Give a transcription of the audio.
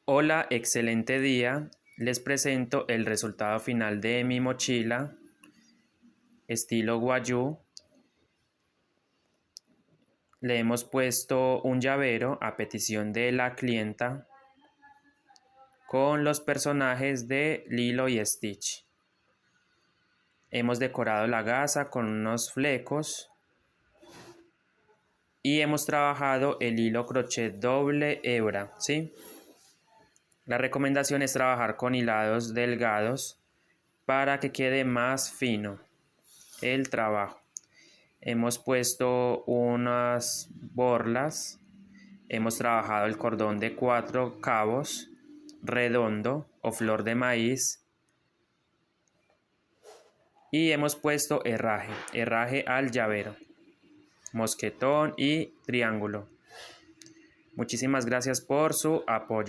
Hola, excelente día. Les presento el resultado final de mi mochila estilo Guayú. Le hemos puesto un llavero a petición de la clienta con los personajes de Lilo y Stitch. Hemos decorado la gasa con unos flecos y hemos trabajado el hilo crochet doble hebra, ¿sí? La recomendación es trabajar con hilados delgados para que quede más fino el trabajo. Hemos puesto unas borlas, hemos trabajado el cordón de 4 cabos, redondo o flor de maíz y hemos puesto herraje al llavero, mosquetón y triángulo. Muchísimas gracias por su apoyo.